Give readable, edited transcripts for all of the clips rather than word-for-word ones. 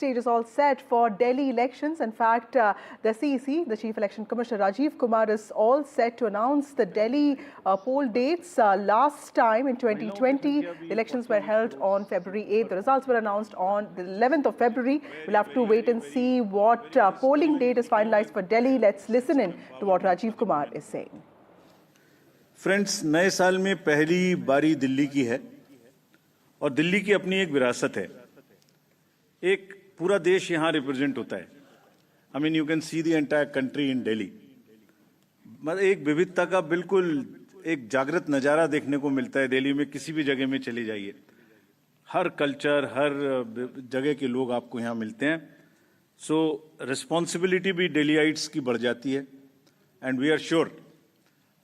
stage is all set for Delhi elections. In fact, the CEC, the Chief Election Commissioner Rajiv Kumar, is all set to announce the Delhi poll dates. Last time in 2020, the elections were held on February 8th. The results were announced on the 11th of February. We'll have to wait and see what polling date is finalized for Delhi. Let's listen in to what Rajiv Kumar is saying. Friends, नए साल में पहली बारी दिल्ली की है और दिल्ली की अपनी एक विरासत है. एक पूरा देश यहाँ रिप्रेजेंट होता है. I mean you can see the entire country in Delhi. मतलब एक विविधता का बिल्कुल एक जागृत नज़ारा देखने को मिलता है. दिल्ली में किसी भी जगह में चले जाइए, हर कल्चर, हर जगह के लोग आपको यहाँ मिलते हैं. सो रिस्पॉन्सिबिलिटी भी दिल्लीइट्स की बढ़ जाती है. And we are sure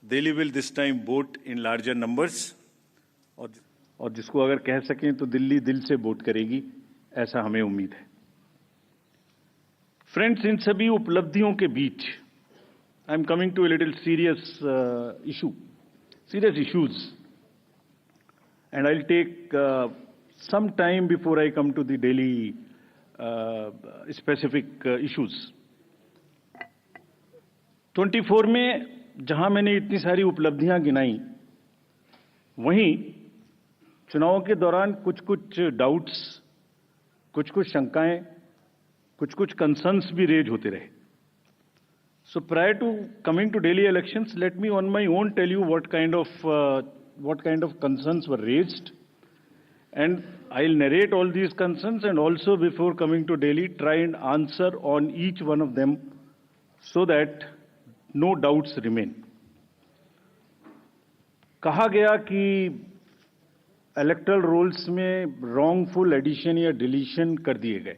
Delhi will this time vote in larger numbers. और जिसको अगर कह सकें तो दिल्ली दिल से वोट करेगी, ऐसा हमें उम्मीद है. फ्रेंड्स, इन सभी उपलब्धियों के बीच I am coming to a little serious issues and I will take some time before I come to the Delhi specific issues. 24 में जहां मैंने इतनी सारी उपलब्धियां गिनाई, वहीं चुनाव के दौरान कुछ डाउट्स, कुछ शंकाएं, कुछ कंसर्न्स भी रेज होते रहे. So prior to coming to Delhi elections, let me on my own tell you what kind of concerns were raised. And I'll narrate all these concerns and also before coming to Delhi try and answer on each one of them so that no doubts remain. कहा गया कि electoral rolls में wrongful addition या deletion कर दिए गए.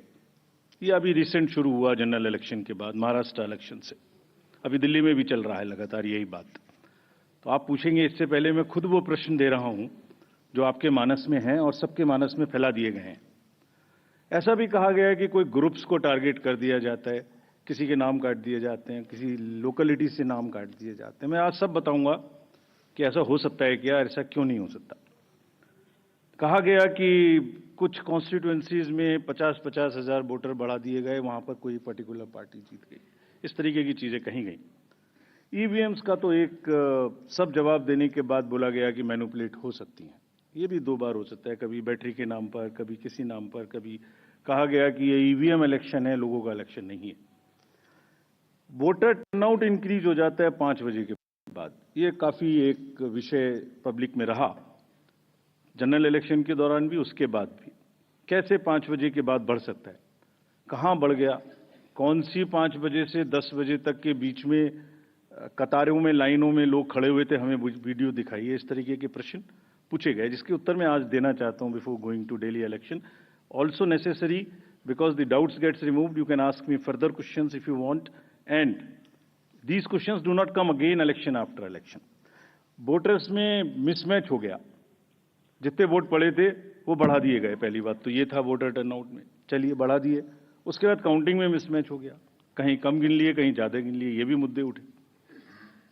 ये अभी रिसेंट शुरू हुआ जनरल इलेक्शन के बाद, महाराष्ट्र इलेक्शन से. अभी दिल्ली में भी चल रहा है लगातार यही बात. तो आप पूछेंगे, इससे पहले मैं खुद वो प्रश्न दे रहा हूं जो आपके मानस में हैं और सबके मानस में फैला दिए गए हैं. ऐसा भी कहा गया है कि कोई ग्रुप्स को टारगेट कर दिया जाता है, किसी के नाम काट दिए जाते हैं, किसी लोकेलिटी से नाम काट दिए जाते हैं. मैं आज सब बताऊंगा कि ऐसा हो सकता है क्या, ऐसा क्यों नहीं हो सकता. कहा गया कि कुछ कॉन्स्टिट्यूएंसीज में 50-50 हज़ार वोटर बढ़ा दिए गए, वहां पर कोई पर्टिकुलर पार्टी जीत गई. इस तरीके की चीजें कही गई. ईवीएम्स का तो एक सब जवाब देने के बाद बोला गया कि मैनिपुलेट हो सकती हैं. ये भी 2 बार हो सकता है, कभी बैटरी के नाम पर, कभी किसी नाम पर. कभी कहा गया कि ये ईवीएम इलेक्शन है, लोगों का इलेक्शन नहीं है. वोटर टर्नआउट इंक्रीज हो जाता है 5 बजे के बाद. ये काफी एक विषय पब्लिक में रहा, जनरल इलेक्शन के दौरान भी, उसके बाद भी. कैसे 5 बजे के बाद बढ़ सकता है, कहां बढ़ गया, कौन सी 5 बजे से 10 बजे तक के बीच में कतारों में, लाइनों में लोग खड़े हुए थे, हमें वीडियो दिखाइए. इस तरीके के प्रश्न पूछे गए, जिसके उत्तर मैं आज देना चाहता हूं before going to Delhi election. Also necessary because the doubts gets removed, you can ask me further questions if you want, and these questions do not come again election after election. Voters में mismatch हो गया, जितने vote पड़े थे वो बढ़ा दिए गए. पहली बात तो ये था वोटर टर्नआउट में, चलिए बढ़ा दिए. उसके बाद काउंटिंग में मिसमैच हो गया, कहीं कम गिन लिए, कहीं ज्यादा गिन लिए. ये भी मुद्दे उठे.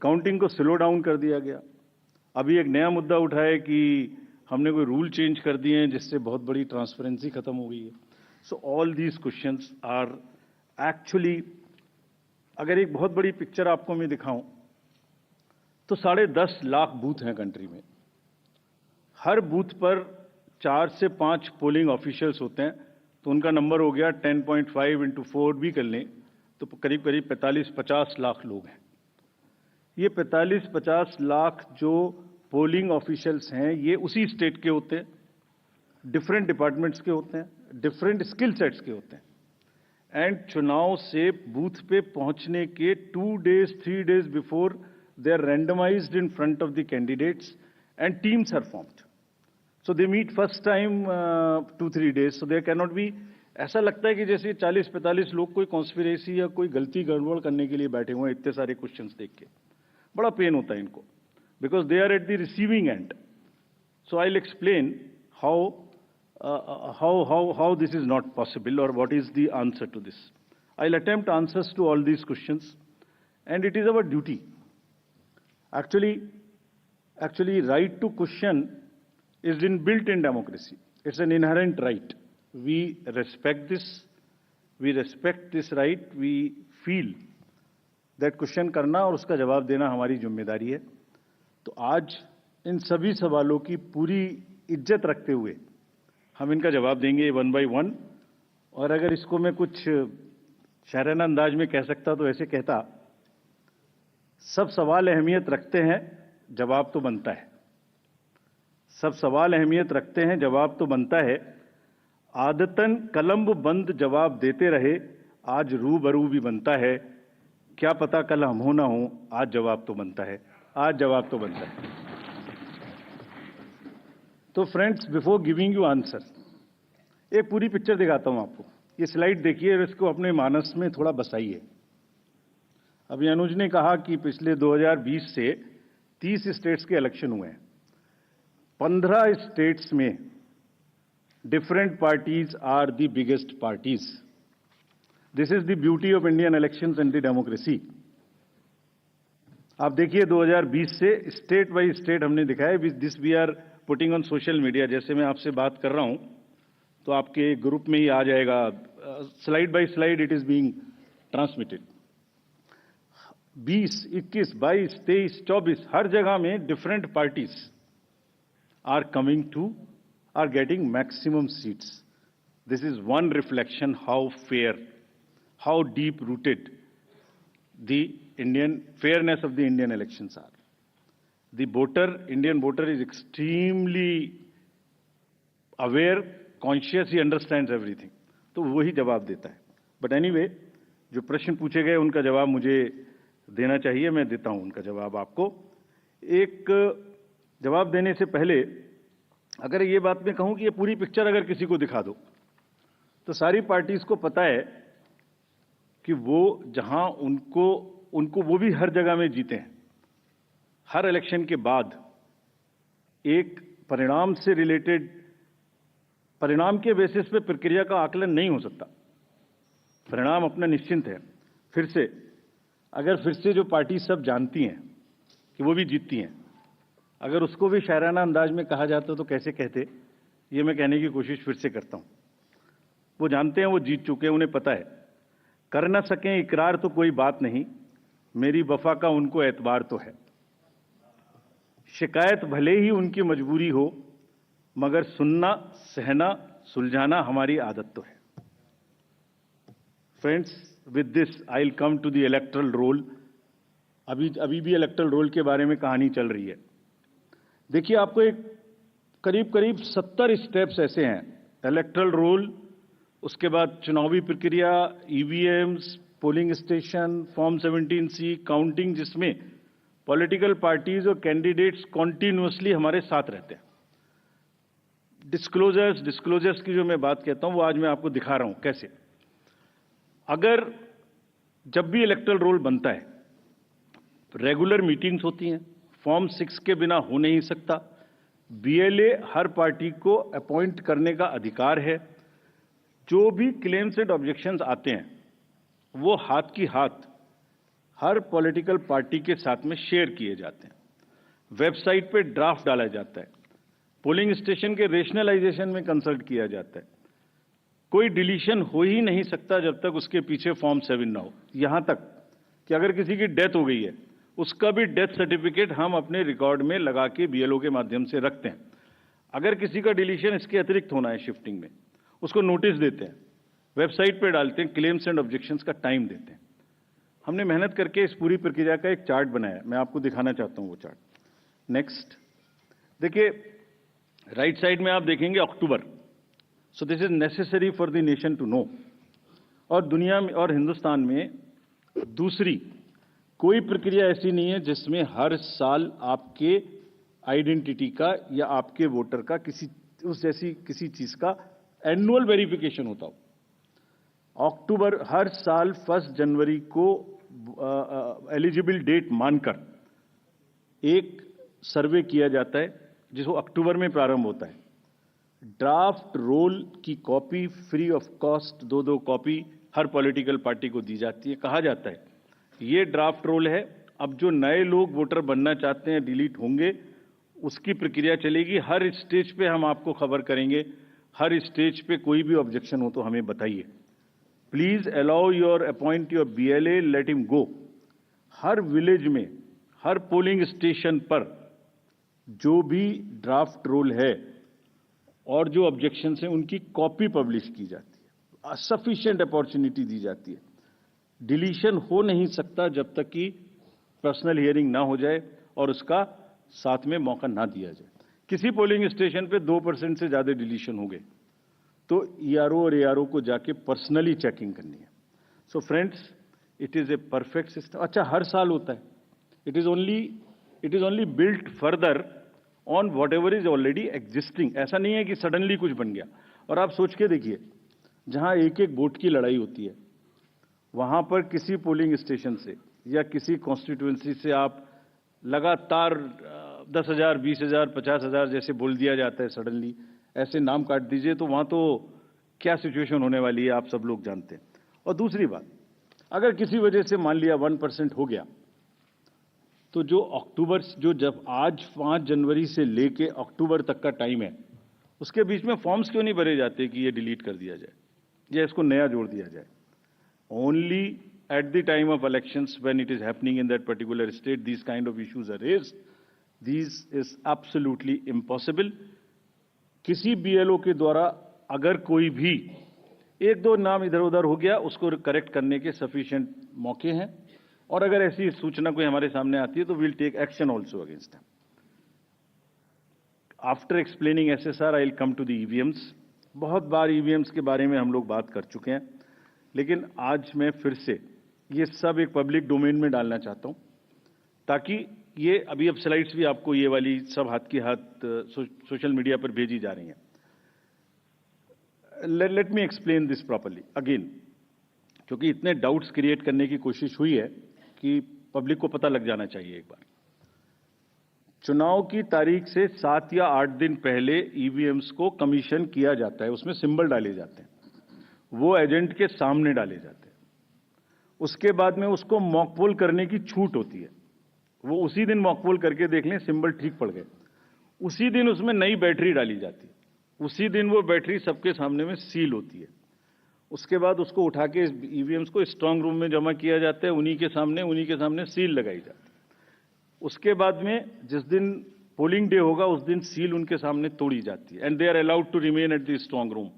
काउंटिंग को स्लो डाउन कर दिया गया. अभी एक नया मुद्दा उठा है कि हमने कोई रूल चेंज कर दिए हैं जिससे बहुत बड़ी ट्रांसपेरेंसी खत्म हो गई है. So all these questions are actually, अगर एक बहुत बड़ी पिक्चर आपको मैं दिखाऊं तो 10.5 लाख बूथ हैं कंट्री में. हर बूथ पर 4 से 5 पोलिंग ऑफिशियल्स होते हैं, तो उनका नंबर हो गया 10.5 into 4 भी कर लें तो करीब 45-50 लाख लोग हैं. ये 45-50 लाख जो पोलिंग ऑफिशियल्स हैं, ये उसी स्टेट के होते हैं, डिफरेंट डिपार्टमेंट्स के होते हैं, डिफरेंट स्किल सेट्स के होते हैं. एंड चुनाव से बूथ पे पहुंचने के 2 days 3 days before they are randomized in front of the candidates and teams are formed. So they meet first time 2-3 days. So there can not be, ऐसा लगता है कि जैसे 40-45 लोग कोई कॉन्स्पिरेसी या कोई गलती गड़बड़ करने के लिए बैठे हुए हैं. इतने सारे क्वेश्चंस देख के बड़ा पेन होता है इनको, because they are at the receiving end. So I will explain how this is not possible or what is the answer to this. I'll attempt answers to all these questions, and it is our duty. Actually, right to question is inbuilt in democracy. It's an inherent right. We respect this, we respect this right, we feel that question करना और उसका जवाब देना हमारी जिम्मेदारी है। तो आज इन सभी सवालों की पूरी इज्जत रखते हुए हम इनका जवाब देंगे वन बाय वन। और अगर इसको मैं कुछ शायराना अंदाज में कह सकता तो ऐसे कहता, सब सवाल अहमियत रखते हैं, जवाब तो बनता है। सब सवाल अहमियत रखते हैं, जवाब तो बनता है। आदतन कलम बंद जवाब देते रहे, आज रूबरू भी बनता है। क्या पता कल हम हो ना हो, आज जवाब तो बनता है, आज जवाब तो बनता है। तो friends, before giving you answer, एक पूरी पिक्चर दिखाता हूं आपको। ये स्लाइड देखिए और इसको अपने मानस में थोड़ा बसाइए। अभी अनुज ने कहा कि पिछले 2020 से 30 स्टेट्स के इलेक्शन हुए हैं। 15 स्टेट्स में different parties are the biggest parties. This is the beauty of Indian elections and the democracy. आप देखिए 2020 से स्टेट बाय स्टेट हमने दिखाया। This we are putting on social media. जैसे मैं आपसे बात कर रहा हूं तो आपके ग्रुप में ही आ जाएगा, slide by slide it is being transmitted. 20, 21, 22, 23, 24 हर जगह में different parties are coming to, are getting maximum seats. This is one reflection how fair, how deep rooted the fairness of the Indian elections are. The Indian voter is extremely aware, conscious, he understands everything. तो वही जवाब देता है। But anyway, जो प्रश्न पूछे गए उनका जवाब मुझे देना चाहिए, मैं देता हूं उनका जवाब आपको। एक जवाब देने से पहले अगर ये बात मैं कहूं कि ये पूरी पिक्चर अगर किसी को दिखा दो तो सारी पार्टीज को पता है कि वो जहां उनको वो भी हर जगह में जीते हैं। हर इलेक्शन के बाद एक परिणाम से रिलेटेड, परिणाम के बेसिस पे प्रक्रिया का आकलन नहीं हो सकता। परिणाम अपना निश्चिंत है। फिर से जो पार्टी सब जानती हैं कि वो भी जीतती हैं, अगर उसको भी शायराना अंदाज में कहा जाता तो कैसे कहते, ये मैं कहने की कोशिश फिर से करता हूं। वो जानते हैं, वो जीत चुके हैं, उन्हें पता है। कर न सकें इकरार तो कोई बात नहीं, मेरी वफा का उनको एतबार तो है। शिकायत भले ही उनकी मजबूरी हो, मगर सुनना, सहना, सुलझाना हमारी आदत तो है। Friends, with this I will come to the electoral roll. अभी भी इलेक्टोरल रोल के बारे में कहानी चल रही है। देखिए, आपको एक करीब 70 स्टेप्स ऐसे हैं। इलेक्टोरल रोल, उसके बाद चुनावी प्रक्रिया, EVMs, polling station, form 17C, counting, जिसमें पॉलिटिकल पार्टीज और कैंडिडेट्स कॉन्टिन्यूअसली हमारे साथ रहते हैं। डिस्क्लोजर्स की जो मैं बात कहता हूं वो आज मैं आपको दिखा रहा हूं कैसे। अगर जब भी इलेक्टोरल रोल बनता है, रेगुलर मीटिंग्स होती हैं, फॉर्म 6 के बिना हो नहीं सकता। बीएलए हर पार्टी को अपॉइंट करने का अधिकार है। जो भी क्लेम्स एंड ऑब्जेक्शंस आते हैं वो हाथ की हाथ हर पॉलिटिकल पार्टी के साथ में शेयर किए जाते हैं। वेबसाइट पे ड्राफ्ट डाला जाता है। पोलिंग स्टेशन के रेशनलाइजेशन में कंसल्ट किया जाता है। कोई डिलीशन हो ही नहीं सकता जब तक उसके पीछे फॉर्म 7 ना हो। यहां तक कि अगर किसी की डेथ हो गई है, उसका भी डेथ सर्टिफिकेट हम अपने रिकॉर्ड में लगा के बीएलओ के माध्यम से रखते हैं। अगर किसी का डिलीशन इसके अतिरिक्त होना है शिफ्टिंग में, उसको नोटिस देते हैं, वेबसाइट पे डालते हैं, क्लेम्स एंड ऑब्जेक्शंस का टाइम देते हैं। हमने मेहनत करके इस पूरी प्रक्रिया का एक चार्ट बनाया, मैं आपको दिखाना चाहता हूं वो चार्ट। नेक्स्ट देखिए, राइट साइड में आप देखेंगे October. So this is necessary for the nation to know. और दुनिया में और हिंदुस्तान में दूसरी कोई प्रक्रिया ऐसी नहीं है जिसमें हर साल आपके आइडेंटिटी का या आपके वोटर का किसी चीज का एनुअल वेरिफिकेशन होता हो। अक्टूबर हर साल 1 जनवरी को एलिजिबल डेट मानकर एक सर्वे किया जाता है जिसको अक्टूबर में प्रारंभ होता है। ड्राफ्ट रोल की copy free of cost 2 copy her political party को दी जाती है। कहा जाता है ये ड्राफ्ट रोल है, अब जो नए लोग वोटर बनना चाहते हैं डिलीट होंगे, उसकी प्रक्रिया चलेगी। हर स्टेज पे हम आपको खबर करेंगे। हर स्टेज पे कोई भी ऑब्जेक्शन हो तो हमें बताइए। Please allow your appoint your BLA, let him go. हर विलेज में, हर पोलिंग स्टेशन पर जो भी ड्राफ्ट रोल है और जो ऑब्जेक्शन है उनकी कॉपी पब्लिश की जाती है, सफिशिएंट अपॉर्चुनिटी दी जाती है। डिलीशन हो नहीं सकता जब तक कि पर्सनल हियरिंग ना हो जाए और उसका साथ में मौका ना दिया जाए। किसी पोलिंग स्टेशन पे 2% से ज्यादा डिलीशन हो गए तो ERO और ARO को जाके पर्सनली चेकिंग करनी है। So friends, it is a perfect system. अच्छा, हर साल होता है। It is only built further on what ever is already existing. ऐसा नहीं है कि सडनली कुछ बन गया। और आप सोच के देखिए, जहां एक एक वोट की लड़ाई होती है, वहां पर किसी पोलिंग स्टेशन से या किसी कॉन्स्टिट्यूएंसी से आप लगातार 10,000, 20,000, 50,000 जैसे बोल दिया जाता है, सडनली ऐसे नाम काट दीजिए, तो वहां तो क्या सिचुएशन होने वाली है आप सब लोग जानते हैं। और दूसरी बात, अगर किसी वजह से मान लिया 1% हो गया, तो जो जब आज 5 जनवरी से लेके अक्टूबर तक का टाइम है, उसके बीच में फॉर्म्स क्यों नहीं भरे जाते कि ये डिलीट कर दिया जाए या इसको नया जोड़ दिया जाए? Only at the time of elections, when it is happening in that particular state, these kind of issues are raised. These is absolutely impossible. किसी BLO के द्वारा अगर कोई भी 1-2 नाम इधर उधर हो गया, उसको करेक्ट करने के सफिशिएंट मौके हैं, और अगर ऐसी सूचना कोई हमारे सामने आती है तो we'll take action also against them. After explaining SSR, I'll come to the EVMs. बहुत बार EVMs के बारे में हम लोग बात कर चुके हैं, लेकिन आज मैं फिर से ये सब एक पब्लिक डोमेन में डालना चाहता हूं, ताकि ये अभी अब स्लाइड्स भी आपको ये वाली सब हाथ की हाथ सोशल मीडिया पर भेजी जा रही हैं। Let me explain this properly again, क्योंकि इतने डाउट्स क्रिएट करने की कोशिश हुई है कि पब्लिक को पता लग जाना चाहिए एक बार। चुनाव की तारीख से 7 या 8 दिन पहले ईवीएम्स को कमीशन किया जाता है, उसमें सिंबल डाले जाते हैं, वो एजेंट के सामने डाले जाते हैं। उसके बाद में उसको मॉकपोल करने की छूट होती है, वो उसी दिन मॉकपोल करके देख लें सिंबल ठीक पड़ गए, उसी दिन उसमें नई बैटरी डाली जाती है, उसी दिन वो बैटरी सबके सामने में सील होती है। उसके बाद उसको उठा के ईवीएम्स को स्ट्रांग रूम में जमा किया जाता है, उन्हीं के सामने सील लगाई जाती है। उसके बाद में जिस दिन पोलिंग डे होगा उस दिन सील उनके सामने तोड़ी जाती है, and they are allowed to remain at the strong room.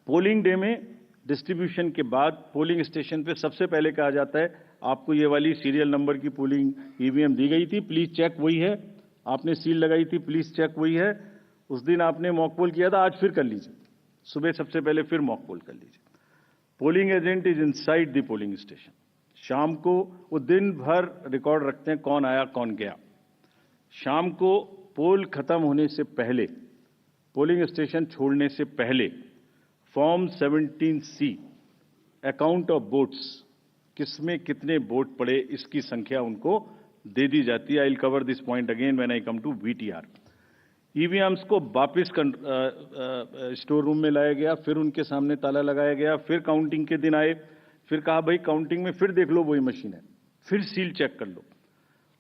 Polling day में डिस्ट्रीब्यूशन के बाद पोलिंग स्टेशन पे सबसे पहले कहा जाता है, आपको ये वाली सीरियल नंबर की पोलिंग ईवीएम दी गई थी, प्लीज चेक वही है, आपने सील लगाई थी, प्लीज चेक वही है, उस दिन आपने मॉकपोल किया था, आज फिर कर लीजिए, सुबह सबसे पहले फिर मॉकपोल कर लीजिए। Polling agent is inside the polling station. शाम को वो दिन भर रिकॉर्ड रखते हैं कौन आया कौन गया। शाम को पोल खत्म होने से पहले, पोलिंग स्टेशन छोड़ने से पहले, form 17C account of votes, किसमें कितने वोट पड़े इसकी संख्या उनको दे दी जाती है। I will cover this point again when I come to VTR। EVMs को वापस स्टोर रूम में लाया गया, फिर उनके सामने ताला लगाया गया, फिर काउंटिंग के दिन आए, फिर कहा भाई काउंटिंग में फिर देख लो वही मशीन है, फिर सील चेक कर लो।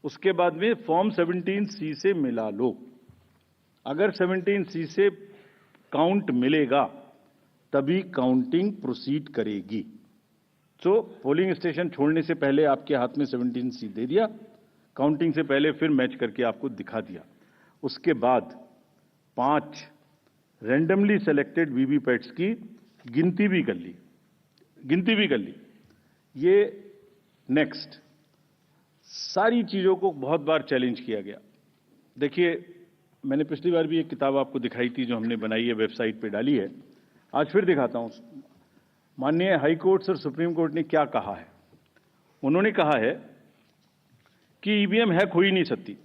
उसके बाद में फॉर्म 17C से मिला लो। अगर 17C से काउंट मिलेगा तभी काउंटिंग प्रोसीड करेगी। तो पोलिंग स्टेशन छोड़ने से पहले आपके हाथ में 17C दे दिया, काउंटिंग से पहले फिर मैच करके आपको दिखा दिया। उसके बाद 5 रैंडमली सेलेक्टेड वीवीपैट्स की गिनती भी कर ली। ये नेक्स्ट सारी चीजों को बहुत बार चैलेंज किया गया। देखिए, मैंने पिछली बार भी एक किताब आपको दिखाई थी जो हमने बनाई है, वेबसाइट पे डाली है, आज फिर दिखाता हूं। माननीय हाई कोर्ट्स और सुप्रीम कोर्ट ने क्या कहा है। उन्होंने कहा है कि ईवीएम हैक हो ही नहीं सकती।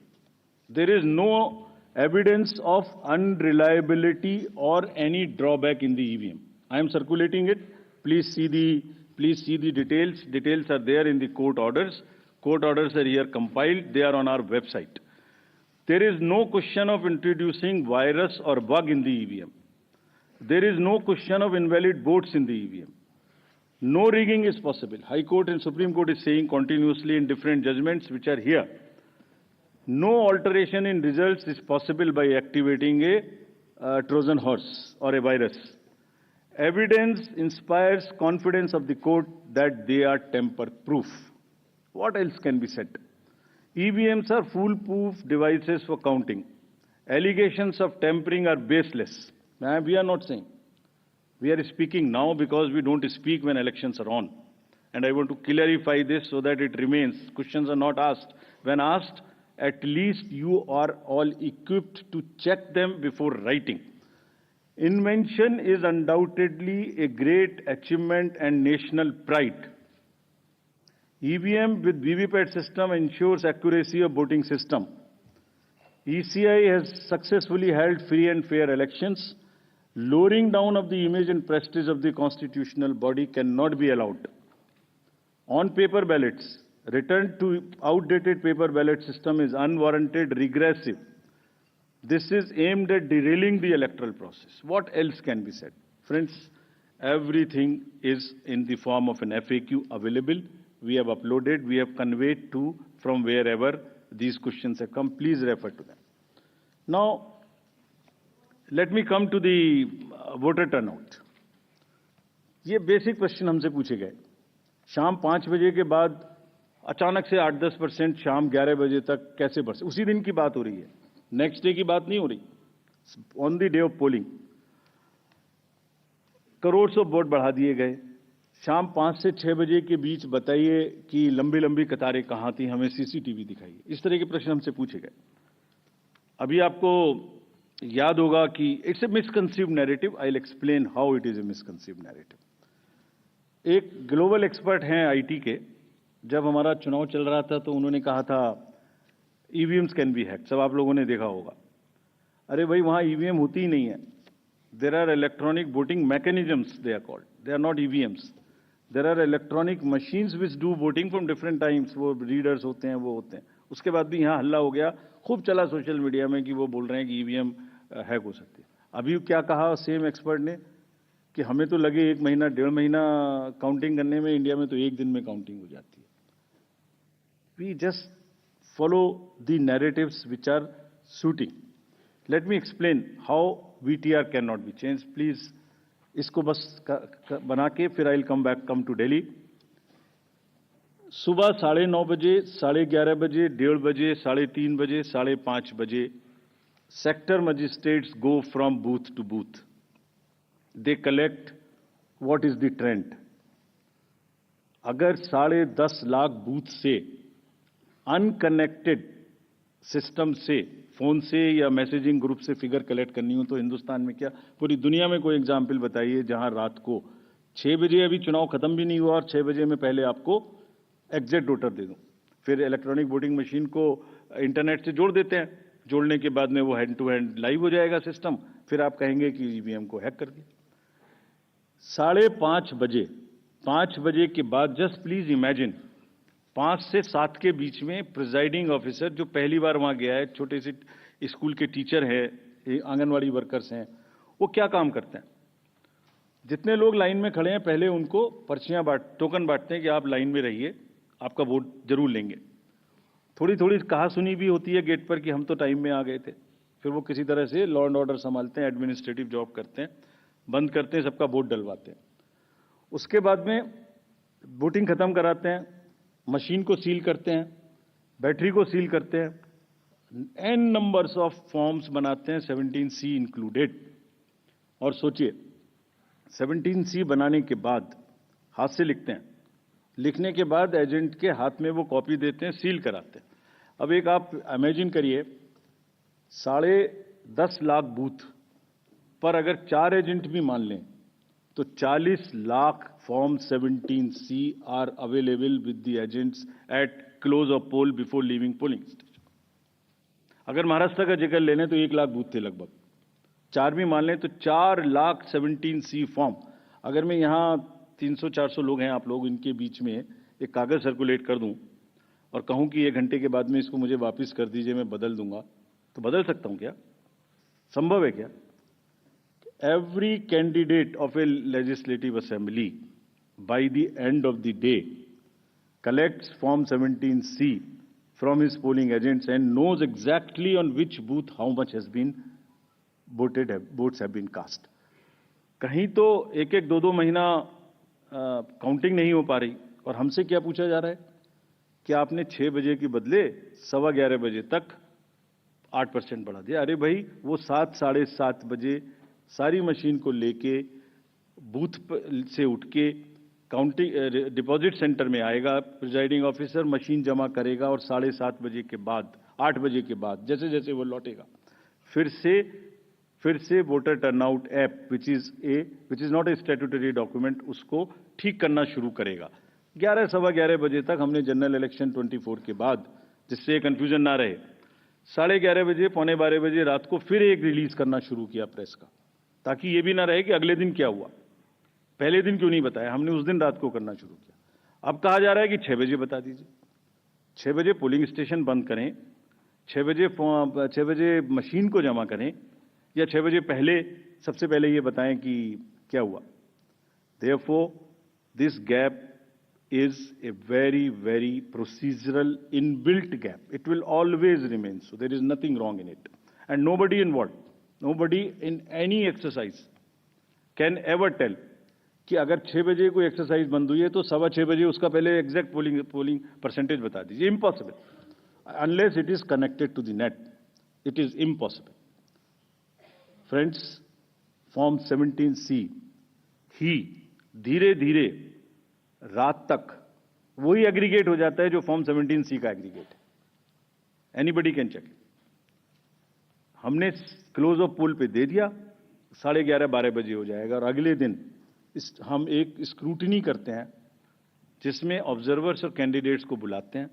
There is no evidence of unreliability or any drawback in the EVM. I am circulating it, please see the details. Details are there in the court orders. Court orders are here compiled, they are on our website. There is no question of introducing virus or bug in the EVM. There is no question of invalid votes in the EVM. No rigging is possible. High Court and Supreme Court is saying continuously in different judgments which are here. No alteration in results is possible by activating a Trojan horse or a virus. Evidence inspires confidence of the court that they are tamper-proof. What else can be said? EVMs are foolproof devices for counting. Allegations of tampering are baseless. We are not saying. We are speaking now because we don't speak when elections are on. And I want to clarify this so that it remains. Questions are not asked. When asked, at least you are all equipped to check them before writing. Invention is undoubtedly a great achievement and national pride. EVM with VVPAT system ensures accuracy of voting system. ECI has successfully held free and fair elections. Lowering down of the image and prestige of the constitutional body cannot be allowed. On paper ballots, return to outdated paper ballot system is unwarranted, regressive. This is aimed at derailing the electoral process. What else can be said? Friends, everything is in the form of an FAQ available. We have uploaded, we have conveyed to from wherever these questions have come. Please refer to them. Now, let me come to the voter turnout. ये basic question हमसे पूछे गए. शाम 5 बजे के बाद अचानक से 8-10% शाम 11 बजे तक कैसे बढ़ सकते? उसी दिन की बात हो रही है, नेक्स्ट डे की बात नहीं हो रही. On the day of polling crore of vote बढ़ा दिए गए. शाम 5 से 6 बजे के बीच बताइए कि लंबी लंबी कतारें कहां थी, हमें सीसीटीवी दिखाइए. इस तरह के प्रश्न हमसे पूछे गए. अभी आपको याद होगा कि it's a misconceived narrative. I will explain how it is a misconceived narrative. एक ग्लोबल एक्सपर्ट हैं आईटी के, जब हमारा चुनाव चल रहा था तो उन्होंने कहा था ईवीएम्स कैन बी हैक्ड. सब आप लोगों ने देखा होगा. अरे भाई, वहां ईवीएम होती ही नहीं है. There are electronic voting mechanisms, they are called, they are not EVMs. There are electronic machines which do voting from different times. वो रीडर्स होते हैं, वो होते हैं. उसके बाद भी यहाँ हल्ला हो गया, खूब चला सोशल मीडिया में कि वो बोल रहे हैं कि ईवीएम हैक हो सकती है. अभी क्या कहा सेम एक्सपर्ट ने कि हमें तो लगे 1 महीना 1.5 महीना काउंटिंग करने में, इंडिया में तो 1 दिन में काउंटिंग हो जाती है. We just follow the narratives which are suiting. Let me explain how VTR cannot be changed. Please, इसको बस बना के फिर I'll come to Delhi. सुबह 9:30 बजे, 11:30 बजे, 1:30 बजे, 3:30 बजे, 5:30 बजे sector magistrates go from booth to booth. They collect what is the trend. अगर 10.5 लाख बूथ से अनकनेक्टेड सिस्टम से, फोन से या मैसेजिंग ग्रुप से फिगर कलेक्ट करनी हो तो हिंदुस्तान में क्या, पूरी दुनिया में कोई एग्जाम्पल बताइए जहां रात को 6 बजे, अभी चुनाव खत्म भी नहीं हुआ और 6 बजे में पहले आपको एग्जैक्ट वोटर दे दूं. फिर इलेक्ट्रॉनिक वोटिंग मशीन को इंटरनेट से जोड़ देते हैं. जोड़ने के बाद में वो हैंड टू हैंड लाइव हो जाएगा सिस्टम. फिर आप कहेंगे कि ईवीएम को हैक कर दिया. 5:30 बजे, 5 बजे के बाद जस्ट प्लीज इमेजिन 5 से 7 के बीच में प्रिजाइडिंग ऑफिसर जो पहली बार वहां गया है, छोटे से स्कूल के टीचर हैं, आंगनवाड़ी वर्कर्स हैं, वो क्या काम करते हैं? जितने लोग लाइन में खड़े हैं पहले उनको पर्चियां टोकन बांटते हैं कि आप लाइन में रहिए, आपका वोट जरूर लेंगे. थोड़ी थोड़ी कहा सुनी भी होती है गेट पर कि हम तो टाइम में आ गए थे. फिर वो किसी तरह से लॉ एंड ऑर्डर संभालते हैं, एडमिनिस्ट्रेटिव जॉब करते हैं, बंद करते हैं, सबका वोट डलवाते हैं. उसके बाद में वोटिंग खत्म कराते हैं, मशीन को सील करते हैं, बैटरी को सील करते हैं, एन नंबर्स ऑफ फॉर्म्स बनाते हैं, 17C इंक्लूडेड. और सोचिए 17C बनाने के बाद हाथ से लिखते हैं, लिखने के बाद एजेंट के हाथ में वो कॉपी देते हैं, सील कराते हैं. अब एक आप इमेजिन करिए 10.5 लाख बूथ पर अगर 4 एजेंट भी मान लें तो 40 lakh form 17C are available with the agents at close of poll before leaving polling station. अगर महाराष्ट्र का जिक्र ले लें तो 1 लाख बूथ थे लगभग. 4 भी मान लें तो 4 लाख 17C फॉर्म. अगर मैं यहाँ 300-400 लोग हैं आप लोग, इनके बीच में एक कागज सर्कुलेट कर दूं और कहूं कि 1 घंटे के बाद में इसको मुझे वापस कर दीजिए, मैं बदल दूंगा, तो बदल सकता हूं क्या? संभव है क्या? Every candidate of a legislative assembly by the end of the day collects form 17C from his polling agents and knows exactly on which booth how much has been voted, votes have been cast. कहीं तो एक एक दो महीना counting नहीं हो पा रही, और हमसे क्या पूछा जा रहा है कि आपने 6 बजे के बदले 11:15 बजे तक 8% बढ़ा दिया। अरे भाई, वो 7 साढ़े 7 बजे सारी मशीन को लेके बूथ से उठ के काउंटिंग डिपॉजिट सेंटर में आएगा, प्रिजाइडिंग ऑफिसर मशीन जमा करेगा और 7:30 बजे के बाद 8 बजे के बाद जैसे जैसे वो लौटेगा फिर से voter turnout app which is not a statutory document उसको ठीक करना शुरू करेगा। 11 सवा 11 बजे तक हमने जनरल इलेक्शन 24 के बाद, जिससे कंफ्यूजन ना रहे, 11:30 बजे पौने 12 बजे रात को फिर एक रिलीज करना शुरू किया प्रेस का, ताकि ये भी ना रहे कि अगले दिन क्या हुआ, पहले दिन क्यों नहीं बताया। हमने उस दिन रात को करना शुरू किया। अब कहा जा रहा है कि 6 बजे बता दीजिए। 6 बजे पोलिंग स्टेशन बंद करें, 6 बजे मशीन को जमा करें, या 6 बजे पहले सबसे पहले ये बताएं कि क्या हुआ। Therefore, this gap is a very, very procedural inbuilt gap. It will always remain so. There is nothing wrong in it. And nobody involved, nobody in any exercise can ever tell कि अगर 6 बजे कोई exercise बंद हुई है तो 6:15 बजे उसका पहले एग्जैक्ट पोलिंग परसेंटेज बता दीजिए। Impossible, unless it is connected to the net, it is impossible. Friends, form 17C ही धीरे धीरे रात तक वही एग्रीगेट हो जाता है जो फॉर्म 17C का एग्रीगेट है। Anybody can check. हमने क्लोज ऑफ पोल पे दे दिया, 11:30-12 बजे हो जाएगा, और अगले दिन हम एक स्क्रूटिनी करते हैं जिसमें ऑब्जर्वर्स और कैंडिडेट्स को बुलाते हैं,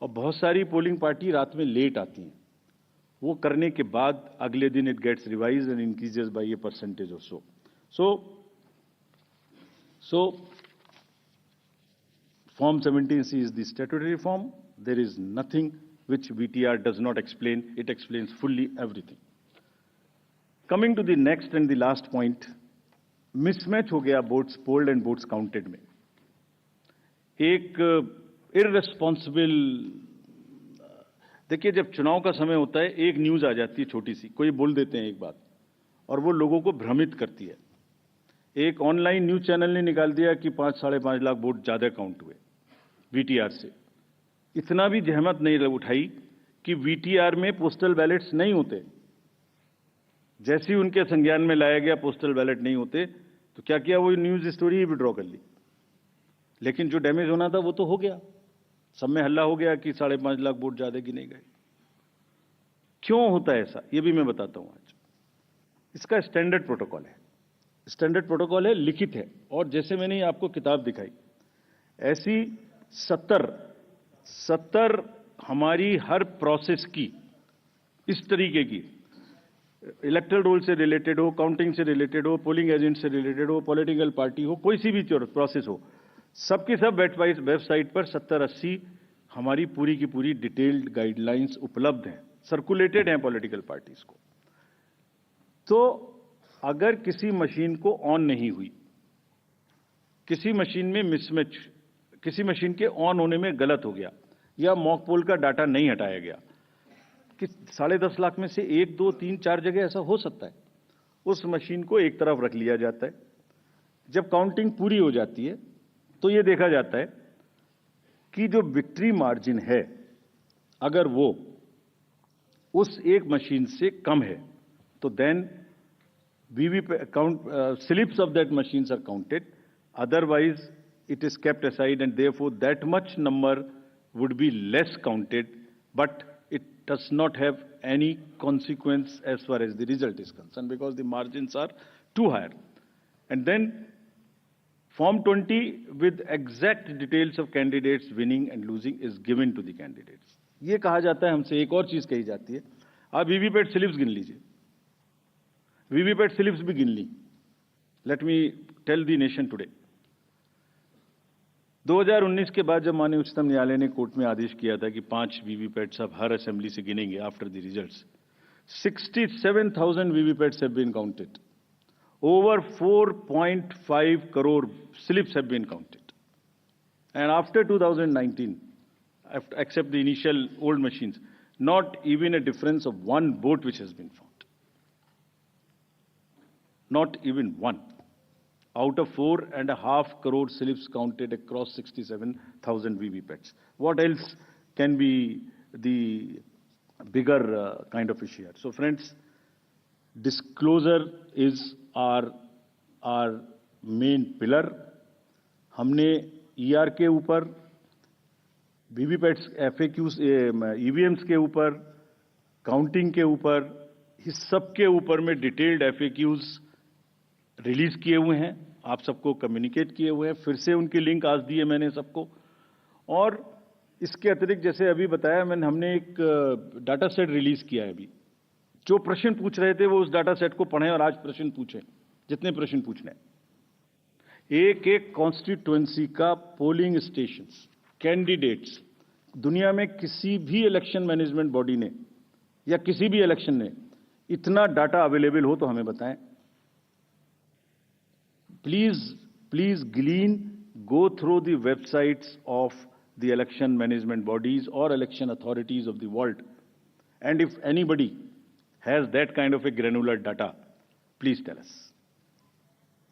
और बहुत सारी पोलिंग पार्टी रात में लेट आती हैं। वो करने के बाद अगले दिन it gets revised and increases by a percentage और so Form 17C is the statutory form. There is nothing which VTR does not explain. It explains fully everything. Coming to the next and the last point, mismatch हो गया votes polled and votes counted में। एक irresponsible, देखिए जब चुनाव का समय होता है एक न्यूज आ जाती है छोटी सी, कोई बोल देते हैं एक बात और वो लोगों को भ्रमित करती है। एक ऑनलाइन न्यूज चैनल ने निकाल दिया कि 5-5.5 लाख वोट ज्यादा काउंट हुए वीटीआर से। इतना भी जहमत नहीं उठाई कि वीटीआर में पोस्टल बैलेट्स नहीं होते। जैसे ही उनके संज्ञान में लाया गया पोस्टल बैलेट नहीं होते, तो क्या किया, वो न्यूज स्टोरी ही विड्रॉ कर ली। लेकिन जो डैमेज होना था वो तो हो गया। सब में हल्ला हो गया कि 5.5 लाख वोट ज्यादा गिने गए। क्यों होता है ऐसा, ये भी मैं बताता हूं आज। इसका स्टैंडर्ड प्रोटोकॉल है, स्टैंडर्ड प्रोटोकॉल है, लिखित है। और जैसे मैंने आपको किताब दिखाई, ऐसी 70 हमारी हर प्रोसेस की इस तरीके की, इलेक्टोरल रोल से रिलेटेड हो, काउंटिंग से रिलेटेड हो, पोलिंग एजेंट से रिलेटेड हो, पॉलिटिकल पार्टी हो, कोई सी भी प्रोसेस हो, सबकी सब वेबसाइट पर 70-80 हमारी पूरी की पूरी डिटेल्ड गाइडलाइंस उपलब्ध हैं, सर्कुलेटेड हैं पॉलिटिकल पार्टीज को। तो अगर किसी मशीन को ऑन नहीं हुई, किसी मशीन में मिसमैच, किसी मशीन के ऑन होने में गलत हो गया, या मॉक पोल का डाटा नहीं हटाया गया, कि 10.5 लाख में से 1, 2, 3, 4 जगह ऐसा हो सकता है, उस मशीन को एक तरफ रख लिया जाता है। जब काउंटिंग पूरी हो जाती है तो यह देखा जाता है कि जो विक्ट्री मार्जिन है, अगर वो उस एक मशीन से कम है, तो then slips of that machines are counted. Otherwise, it is kept aside, and therefore that much number would be less counted, but it does not have any consequence as far as the result is concerned, because the margins are too high. And then Form 20 with exact details of candidates winning and losing is given to the candidates. ये कहा जाता है हमसे, एक और चीज कही जाती है, आप वीवीपैट स्लिप्स गिन लीजिए। वीवीपैट स्लिप्स भी गिन ली। Let me tell the nation today. 2019 के बाद जब माननीय उच्चतम न्यायालय ने कोर्ट में आदेश किया था कि 5 वीवीपैट्स अब हर असेंबली से गिनेंगे after the results, 67,000 VVPATs have been counted, over 4.5 crore slips have been counted, and after 2019, except the initial old machines, not even a difference of one vote which has been found. Not even one. out of 4.5 crore slips counted across 67,000 VVPATs. What else can be the bigger kind of issue here? So friends, disclosure is our main pillar. हमने ER के ऊपर, VVPATs, FAQs, EVMs के ऊपर, counting के ऊपर, इस सब के ऊपर में डिटेल्ड FAQs रिलीज किए हुए हैं, आप सबको कम्युनिकेट किए हुए हैं, फिर से उनकी लिंक आज दी है मैंने सबको। और इसके अतिरिक्त जैसे अभी बताया हमने एक डाटा सेट रिलीज किया है अभी। जो प्रश्न पूछ रहे थे वो उस डाटा सेट को पढ़ें और आज प्रश्न पूछें, जितने प्रश्न पूछने हैं। एक एक कॉन्स्टिट्यूएंसी का पोलिंग स्टेशंस, कैंडिडेट्स, दुनिया में किसी भी इलेक्शन मैनेजमेंट बॉडी ने या किसी भी इलेक्शन ने इतना डाटा अवेलेबल हो तो हमें बताएं। Please glean, go through the websites of the election management bodies or election authorities of the world. And if anybody has that kind of a granular data, please tell us.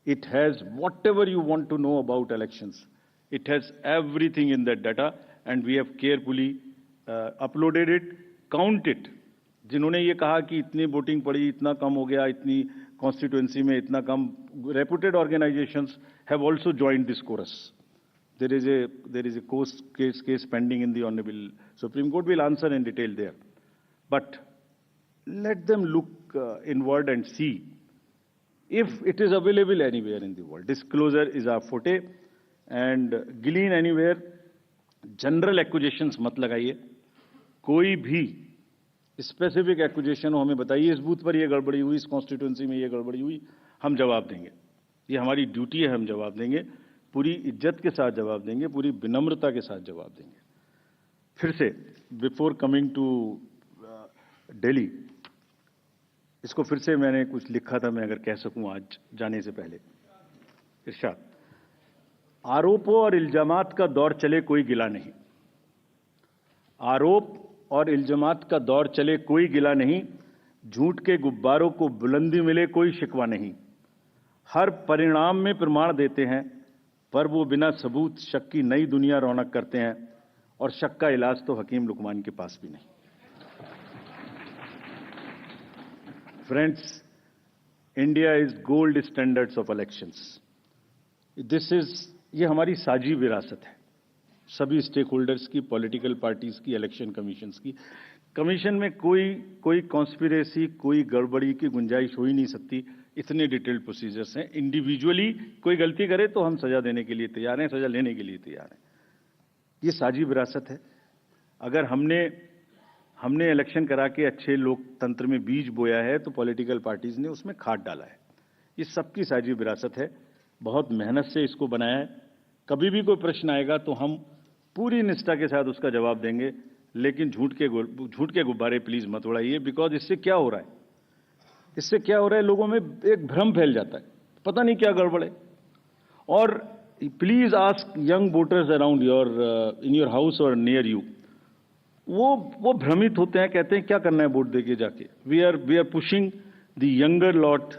It has whatever you want to know about elections. It has everything in that data, and we have carefully uploaded it, count it. जिन्होंने ये कहा कि इतनी voting पड़ी, इतना कम हो गया, इतनी कॉन्स्टिट्यूएंसी में इतना कम, reputed organizations have also joined this chorus. There is a case pending in the Honorable Supreme Court. We'll answer in detail there. But let them look inward and see if it is available anywhere in the world. Disclosure is our forte, and glean anywhere. General accusations मत लगाइए, कोई भी specific accusation हो हमें बताइए, इस booth पर ये गड़बड़ी हुई, इस कॉन्स्टिट्यूएंसी में ये गड़बड़ी हुई, हम जवाब देंगे। ये हमारी ड्यूटी है, हम जवाब देंगे, पूरी इज्जत के साथ जवाब देंगे, पूरी विनम्रता के साथ जवाब देंगे। फिर से बिफोर कमिंग टू दिल्ली, इसको फिर से मैंने कुछ लिखा था, मैं अगर कह सकूं आज जाने से पहले। इरशाद, आरोपों और इल्जामात का दौर चले कोई गिला नहीं। आरोप और इल्जामात का दौर चले कोई गिला नहीं, झूठ के गुब्बारों को बुलंदी मिले कोई शिकवा नहीं। हर परिणाम में प्रमाण देते हैं, पर वो बिना सबूत शक की नई दुनिया रौनक करते हैं, और शक का इलाज तो हकीम लुकमान के पास भी नहीं। Friends, India is gold standards of elections. ये हमारी साझी विरासत है, सभी स्टेक होल्डर्स की, पॉलिटिकल पार्टीज की, इलेक्शन कमीशंस की। कमीशन में कोई कॉन्स्पिरेसी, कोई गड़बड़ी की गुंजाइश हो ही नहीं सकती, इतने डिटेल्ड प्रोसीजर्स हैं। इंडिविजुअली कोई गलती करे तो हम सजा देने के लिए तैयार हैं, सजा लेने के लिए तैयार हैं। ये साझी विरासत है। अगर हमने इलेक्शन करा के अच्छे लोकतंत्र में बीज बोया है तो पॉलिटिकल पार्टीज ने उसमें खाद डाला है। ये सबकी साझी विरासत है, बहुत मेहनत से इसको बनाया है। कभी भी कोई प्रश्न आएगा तो हम पूरी निष्ठा के साथ उसका जवाब देंगे, लेकिन झूठ के गुब्बारे प्लीज मत उड़ाइए। बिकॉज इससे क्या हो रहा है, लोगों में एक भ्रम फैल जाता है, पता नहीं क्या गड़बड़ है। और please ask young voters around in your house और नियर यू। वो भ्रमित होते हैं, कहते हैं क्या करना है वोट देके जाके। We are pushing the younger lot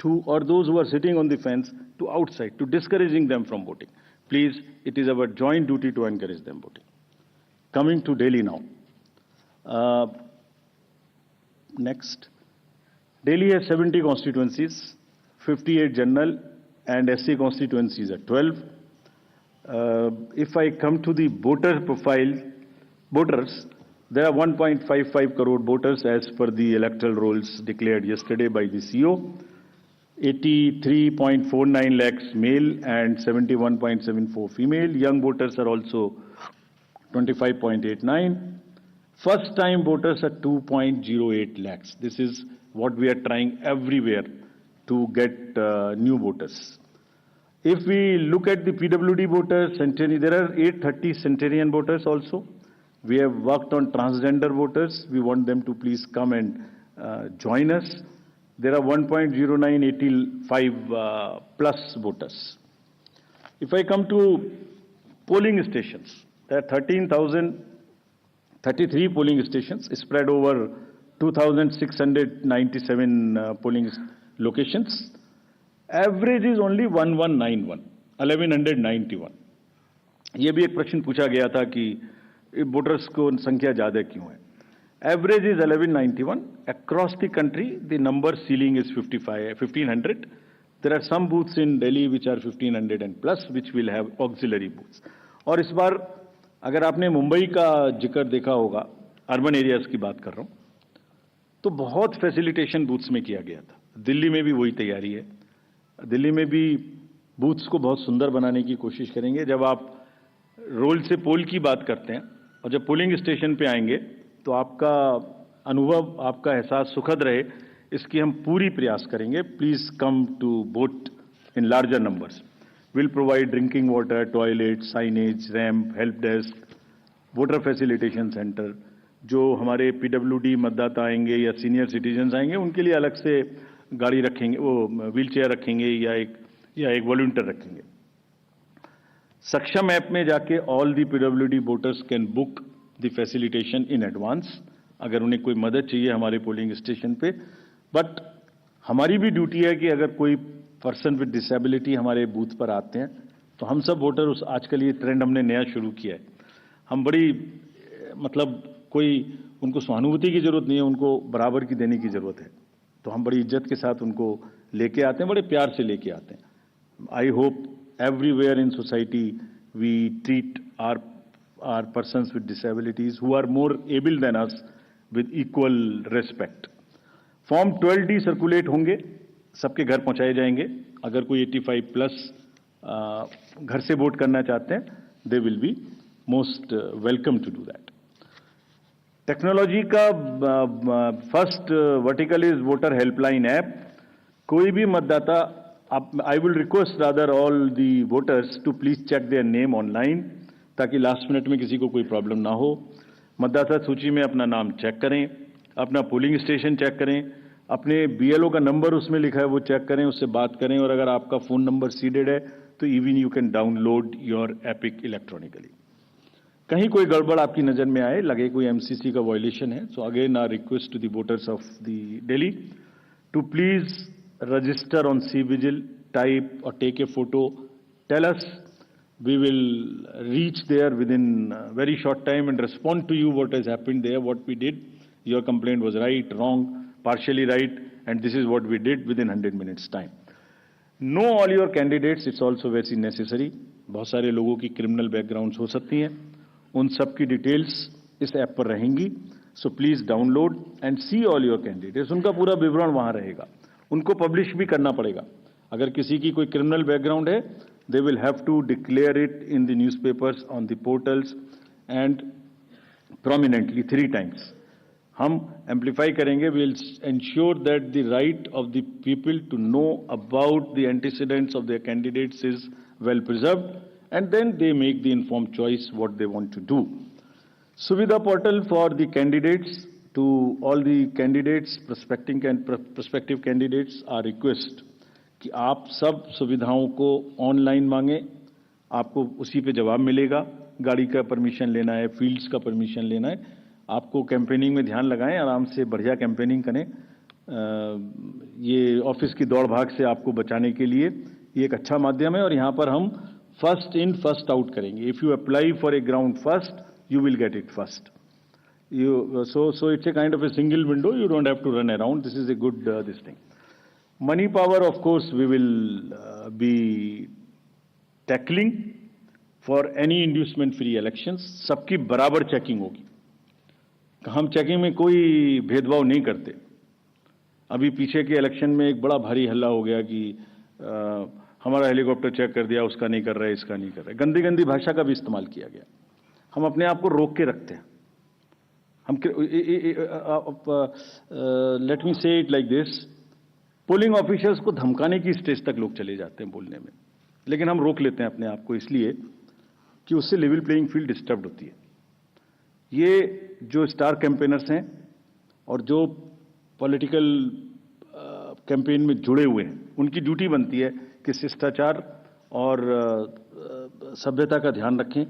to, और those who are sitting on the fence, to outside, to discouraging them from voting. Please, it is our joint duty to encourage them voting. Coming to Delhi now. Next. Delhi has 70 constituencies, 58 general and SC constituencies are 12. If I come to the voter profile, voters, there are 1.55 crore voters as per the electoral rolls declared yesterday by the CO. 83.49 lakhs male and 71.74 female. Young voters are also 25.89. First time voters are 2.08 lakhs. This is what we are trying everywhere to get new voters. If we look at the PWD voters, there are 830 centenarian voters also. We have worked on transgender voters. We want them to please come and join us. There are 1.0985 plus voters. If I come to polling stations, there are 13,033 polling stations spread over 2,697 polling locations. Average is only 1191। ये भी एक प्रश्न पूछा गया था कि voters को संख्या ज्यादा क्यों है। Average is 1191 across the country. The number ceiling is 1500। There are some booths in Delhi which are 1500 and plus which will have auxiliary booths. और इस बार अगर आपने मुंबई का जिक्र देखा होगा, अर्बन एरियाज की बात कर रहा हूं, तो बहुत फैसिलिटेशन बूथ्स में किया गया था। दिल्ली में भी वही तैयारी है। दिल्ली में भी बूथ्स को बहुत सुंदर बनाने की कोशिश करेंगे। जब आप रोल से पोल की बात करते हैं और जब पोलिंग स्टेशन पे आएंगे तो आपका अनुभव, आपका एहसास सुखद रहे, इसकी हम पूरी प्रयास करेंगे। Please come to vote in larger numbers. Will provide drinking water, toilet, signage, ramp, help desk, voter facilitation centre. जो हमारे पीडब्ल्यूडी मतदाता आएंगे या सीनियर सिटीजन्स आएंगे उनके लिए अलग से गाड़ी रखेंगे, वो व्हील चेयर रखेंगे या एक वॉलंटियर रखेंगे। सक्षम ऐप में जाके all the PWD voters can book the facilitation in advance अगर उन्हें कोई मदद चाहिए हमारे पोलिंग स्टेशन पे। बट हमारी भी ड्यूटी है कि अगर कोई पर्सन विद डिसेबिलिटी हमारे बूथ पर आते हैं तो हम सब वोटर उस आजकल ये ट्रेंड हमने नया शुरू किया है। हम बड़ी मतलब कोई उनको सहानुभूति की जरूरत नहीं है, उनको बराबर की देने की जरूरत है। तो हम बड़ी इज्जत के साथ उनको लेके आते हैं, बड़े प्यार से लेके आते हैं। I hope everywhere in society we treat our persons with disabilities who are more able than us with equal respect. Form 12D circulate होंगे, सबके घर पहुंचाए जाएंगे। अगर कोई 85 प्लस घर से वोट करना चाहते हैं they will be most welcome to do that. Technology का first vertical is voter helpline app. कोई भी मतदाता, I will request rather all the voters to please check their name online ताकि लास्ट मिनट में किसी को कोई प्रॉब्लम ना हो। मतदाता सूची में अपना नाम चेक करें, अपना पोलिंग स्टेशन चेक करें, अपने BLO का नंबर उसमें लिखा है वो चेक करें, उससे बात करें। और अगर आपका फोन नंबर सीडेड है तो even you can download your epic electronically. कहीं कोई गड़बड़ आपकी नजर में आए, लगे कोई MCC का वायलेशन है, so again our request to the voters of the Delhi to please register on CVigil, type or take a photo, tell us. We will reach there within a very short time and respond to you what has happened there, what we did. Your complaint was right, wrong, partially right, and this is what we did within 100 minutes time. Know all your candidates, it's also very necessary. बहुत सारे लोगों की criminal backgrounds हो सकती हैं, उन सब की डिटेल्स इस ऐप पर रहेंगी। So please download and see all your candidates. उनका पूरा विवरण वहां रहेगा, उनको पब्लिश भी करना पड़ेगा। अगर किसी की कोई क्रिमिनल बैकग्राउंड है they will have to declare it in the newspapers, on the portals and prominently 3 times। हम एम्पलीफाई करेंगे, will ensure that the right of the people to know about the antecedents of their candidates is well preserved and then they make the informed choice what they want to do. Suvidha portal for the candidates. To all the candidates, prospective candidates, our request कि आप सब सुविधाओं को online मांगे, आपको उसी पे जवाब मिलेगा। गाड़ी का परमिशन लेना है, फील्ड्स का परमिशन लेना है, आपको कैंपेनिंग में ध्यान लगाएं, आराम से बढ़िया कैंपेनिंग करें। ये ऑफिस की दौड़ भाग से आपको बचाने के लिए ये एक अच्छा माध्यम है। और यहाँ पर हम फर्स्ट इन फर्स्ट आउट करेंगे। If you apply for a ground first you will get it first. So it's a kind of a single window. You don't have to run around. This is a good this thing. Money power, of course, we will be tackling for any inducement-free elections. सबकी बराबर checking होगी। हम checking में कोई भेदभाव नहीं करते। अभी पीछे के इलेक्शन में एक बड़ा भारी हल्ला हो गया कि हमारा हेलीकॉप्टर चेक कर दिया, उसका नहीं कर रहा है, इसका नहीं कर रहा है। गंदी गंदी भाषा का भी इस्तेमाल किया गया। हम अपने आप को रोक के रखते हैं। हम लेट मी से it like this, polling officers को धमकाने की स्टेज तक लोग चले जाते हैं बोलने में, लेकिन हम रोक लेते हैं अपने आप को इसलिए कि उससे लेवल प्लेइंग फील्ड डिस्टर्ब होती है। ये जो स्टार कैंपेनर्स हैं और जो पॉलिटिकल कैंपेन में जुड़े हुए हैं उनकी ड्यूटी बनती है कि शिष्टाचार और सभ्यता का ध्यान रखें।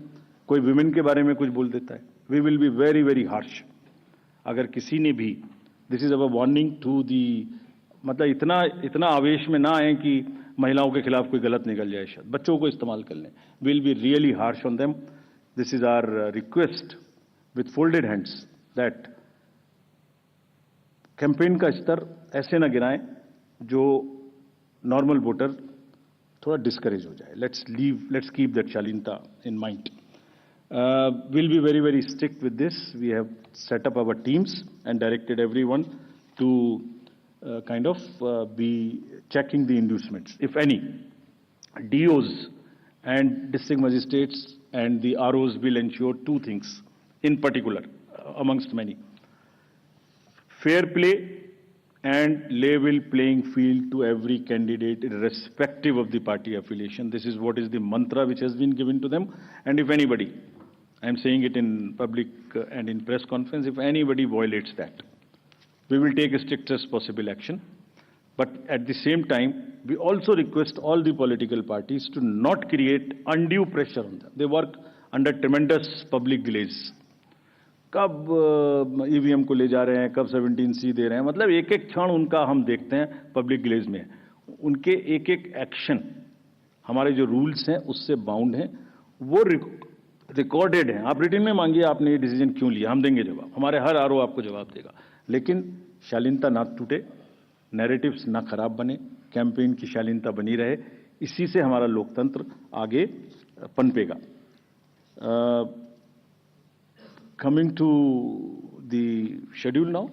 कोई विमेन के बारे में कुछ बोल देता है, we will be very very harsh. अगर किसी ने भी, this is our warning to the, मतलब इतना आवेश में ना आए कि महिलाओं के खिलाफ कोई गलत निकल जाए, शायद बच्चों को इस्तेमाल कर लें. Will be really harsh on them. This is our request with folded hands that campaign का स्तर ऐसे ना गिराएं जो नॉर्मल वोटर थोड़ा डिस्करेज हो जाए. लेट्स कीप दैट शालीनता in mind. We'll be very, very strict with this. We have set up our teams and directed everyone to kind of be checking the inducements, if any. DOs and district magistrates and the ROs will ensure two things in particular, amongst many. Fair play and level playing field to every candidate irrespective of the party affiliation. This is what is the mantra which has been given to them. And if anybody, I am saying it in public and in press conference, if anybody violates that, we will take a strictest possible action. But at the same time, we also request all the political parties to not create undue pressure on them. They work under tremendous public delays. कब EVM को ले जा रहे हैं, कब 17C दे रहे हैं, मतलब एक एक क्षण उनका हम देखते हैं पब्लिक ग्लेज में. उनके एक एक एक्शन हमारे जो रूल्स हैं उससे बाउंड हैं, वो रिकॉर्डेड हैं. आप रिटन में मांगिए आपने ये डिसीजन क्यों लिया, हम देंगे जवाब. हमारे हर आरओ आपको जवाब देगा. लेकिन शालीनता ना टूटे, नैरेटिव्स ना खराब बने, कैंपेन की शालीनता बनी रहे. इसी से हमारा लोकतंत्र आगे पनपेगा. Coming to the schedule now.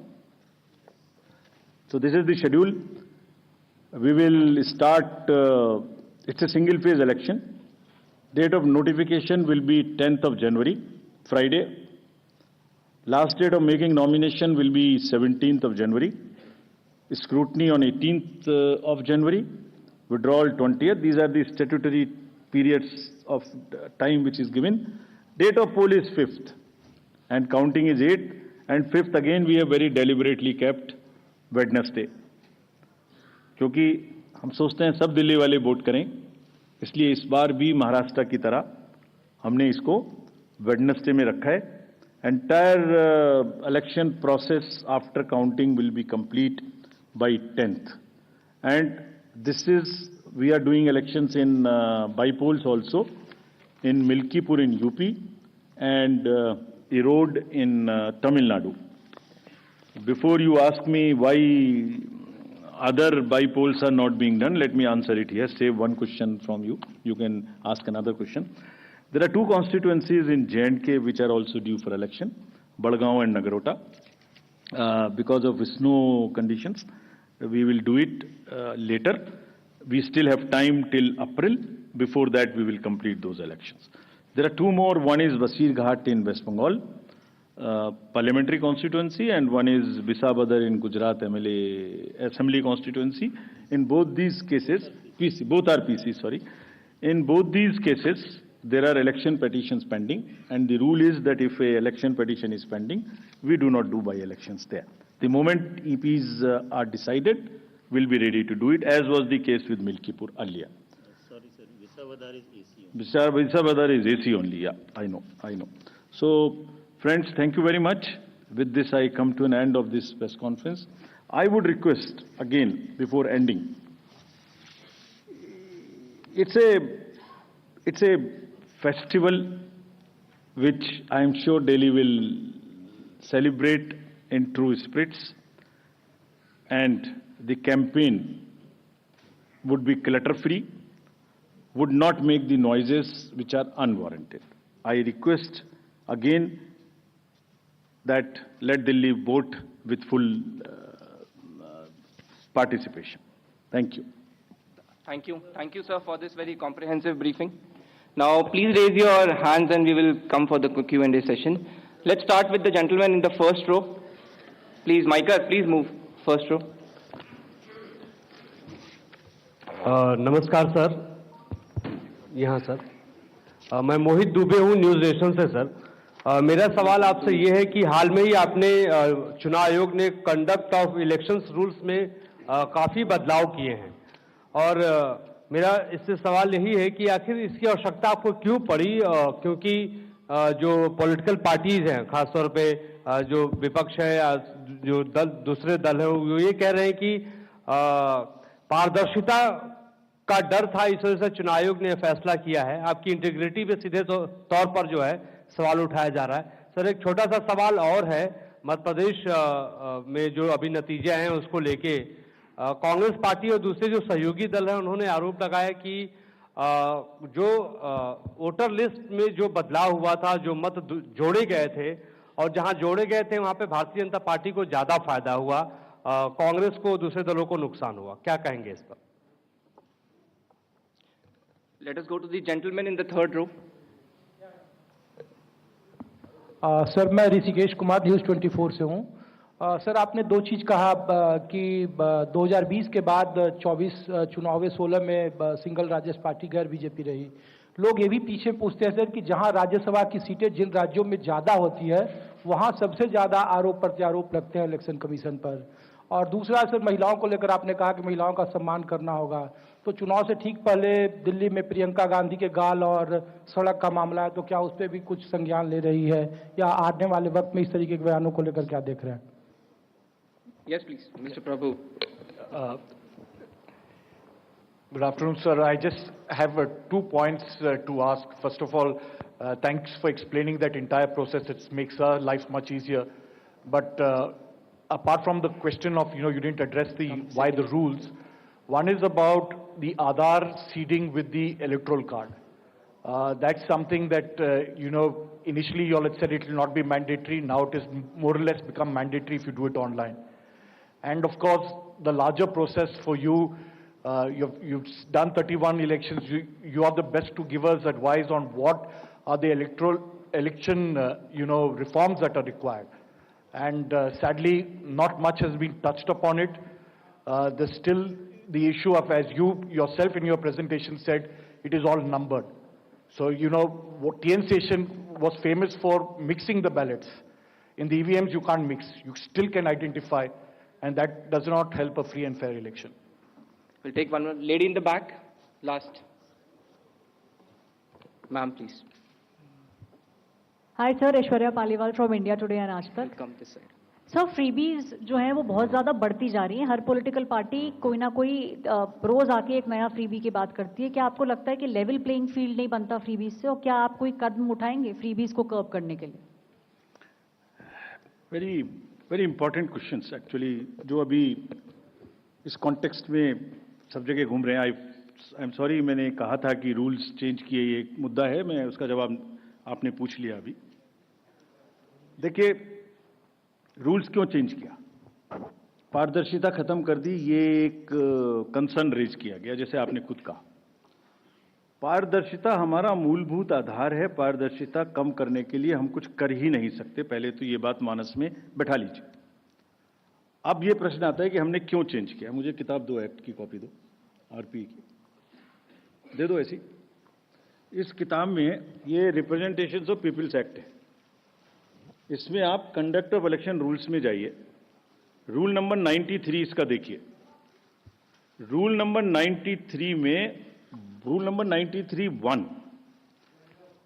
So this is the schedule. We will start, it's a single phase election. Date of notification will be 10th of January, Friday. Last date of making nomination will be 17th of January. Scrutiny on 18th of January. Withdrawal 20th. These are the statutory periods of time which is given. Date of poll is 5th. And counting is 8th, and 5th again we have very deliberately kept Wednesday. क्योंकि हम सोचते हैं सब दिल्ली वाले vote करें, इसलिए इस बार भी महाराष्ट्र की तरह हमने इसको वेडनेसडे में रखा है. Entire election process after counting will be complete by 10th. And this is, we are doing elections in by-polls also in Milkipur in UP and Erode in Tamil Nadu. Before you ask me why other by-polls are not being done, let me answer it here. Save one question from you. You can ask another question. There are two constituencies in J&K which are also due for election, Badgaon and Nagarota. Because of snow conditions, we will do it later. We still have time till April. Before that, we will complete those elections. There are two more. One is Basirghat in West Bengal, parliamentary constituency, and one is Bisabadar in Gujarat MLA Assembly constituency. In both these cases, both are PC, sorry. In both these cases, there are election petitions pending, and the rule is that if a election petition is pending, we do not do by-elections there. The moment EPs are decided, we'll be ready to do it, as was the case with Milkipur earlier. Sorry, sir. Visavadar is AC. Visavadar is AC only, yeah, I know. So, friends, thank you very much. With this, I come to an end of this press conference. I would request, again, before ending, it's a festival which I am sure Delhi will celebrate in true spirits, and the campaign would be clutter-free, would not make the noises which are unwarranted. I request again that let Delhi vote with full participation. Thank you. Thank you. Thank you, sir, for this very comprehensive briefing. Now, please raise your hands and we will come for the Q&A session. Let's start with the gentleman in the first row. Please, Micah, please move. First row. नमस्कार sir, यहाँ sir मैं मोहित दुबे हूँ news nation से sir. मेरा सवाल आपसे ये है कि हाल में ही आपने चुनाव आयोग ने कंडक्ट ऑफ इलेक्शंस रूल्स में काफ़ी बदलाव किए हैं और मेरा इससे सवाल यही है कि आखिर इसकी आवश्यकता आपको क्यों पड़ी, क्योंकि जो पॉलिटिकल पार्टीज हैं, खासतौर पे जो विपक्ष है या जो दूसरे दल हैं, वो ये कह रहे हैं कि पारदर्शिता का डर था, इस वजह से चुनाव आयोग ने फैसला किया है। आपकी इंटीग्रिटी पे सीधे तौर पर जो है सवाल उठाया जा रहा है। सर, एक छोटा सा सवाल और है, मध्य प्रदेश में जो अभी नतीजे आए हैं उसको लेके कांग्रेस पार्टी और दूसरे जो सहयोगी दल हैं उन्होंने आरोप लगाया कि जो वोटर लिस्ट में जो बदलाव हुआ था, जो मत जोड़े गए थे और जहां जोड़े गए थे वहां पे भारतीय जनता पार्टी को ज्यादा फायदा हुआ, कांग्रेस को, दूसरे दलों को नुकसान हुआ। क्या कहेंगे इस पर? Let us go to the gentleman in the third row. Sir, मैं ऋषिकेश कुमार न्यूज़ 24 से हूँ। सर, आपने दो चीज़ कहा कि 2020 के बाद 24 चुनाव 16 में सिंगल राज्य पार्टी गैर बीजेपी रही। लोग ये भी पीछे पूछते हैं सर कि जहाँ राज्यसभा की सीटें जिन राज्यों में ज़्यादा होती है वहाँ सबसे ज़्यादा आरोप प्रत्यारोप लगते हैं इलेक्शन कमीशन पर। और दूसरा सर, महिलाओं को लेकर आपने कहा कि महिलाओं का सम्मान करना होगा, तो चुनाव से ठीक पहले दिल्ली में प्रियंका गांधी के गाल और सड़क का मामला है, तो क्या उस पर भी कुछ संज्ञान ले रही है या आने वाले वक्त में इस तरीके के बयानों को लेकर क्या देख रहे हैं? Yes, please, Mr. Prabhu. Good afternoon, sir. I just have 2 points to ask. First of all, thanks for explaining that entire process. It makes our life much easier. But apart from the question of, you didn't address why the rules. One is about the Aadhaar seeding with the electoral card. That's something that, initially you all had said it will not be mandatory. Now it is more or less become mandatory if you do it online. And of course, the larger process for you, you've done 31 elections. You are the best to give us advice on what are the election, reforms that are required. And sadly, not much has been touched upon it. There's still the issue of, as you yourself in your presentation said, it is all numbered. So, what TN Station was famous for mixing the ballots. In the EVMs, you can't mix. You still can identify. And that does not help a free and fair election. We'll take one more. Lady in the back, last. Ma'am, please. Hi sir, Aishwarya Paliwal from India Today and आज तक। Come this side. Sir, freebies जो है वो बहुत ज़्यादा बढ़ती जा रही हैं। हर पॉलिटिकल पार्टी कोई ना कोई रोज़ आके एक नया फ्रीबी की बात करती है। क्या आपको लगता है कि लेवल प्लेइंग फील्ड नहीं बनता फ्रीबीज से, और क्या आप कोई कदम उठाएंगे फ्रीबीज को कर्व करने के लिए? वेरी इंपॉर्टेंट क्वेश्चंस एक्चुअली, जो अभी इस कॉन्टेक्स्ट में सब जगह घूम रहे हैं। आई एम सॉरी, मैंने कहा था कि रूल्स चेंज किए, ये एक मुद्दा है, मैं उसका जवाब आपने पूछ लिया अभी। देखिए, रूल्स क्यों चेंज किया? पारदर्शिता खत्म कर दी, ये एक कंसर्न रेज किया गया। जैसे आपने खुद कहा, पारदर्शिता हमारा मूलभूत आधार है। पारदर्शिता कम करने के लिए हम कुछ कर ही नहीं सकते। पहले तो ये बात मानस में बैठा लीजिए। अब ये प्रश्न आता है कि हमने क्यों चेंज किया। मुझे किताब दो, एक्ट की कॉपी दो, आरपी की दे दो ऐसी। इस किताब में ये रिप्रेजेंटेशंस ऑफ पीपल्स एक्ट है। इसमें आप कंडक्ट ऑफ इलेक्शन रूल्स में जाइए, रूल नंबर 93 इसका देखिए। रूल नंबर 93 में, रूल नंबर 93(1)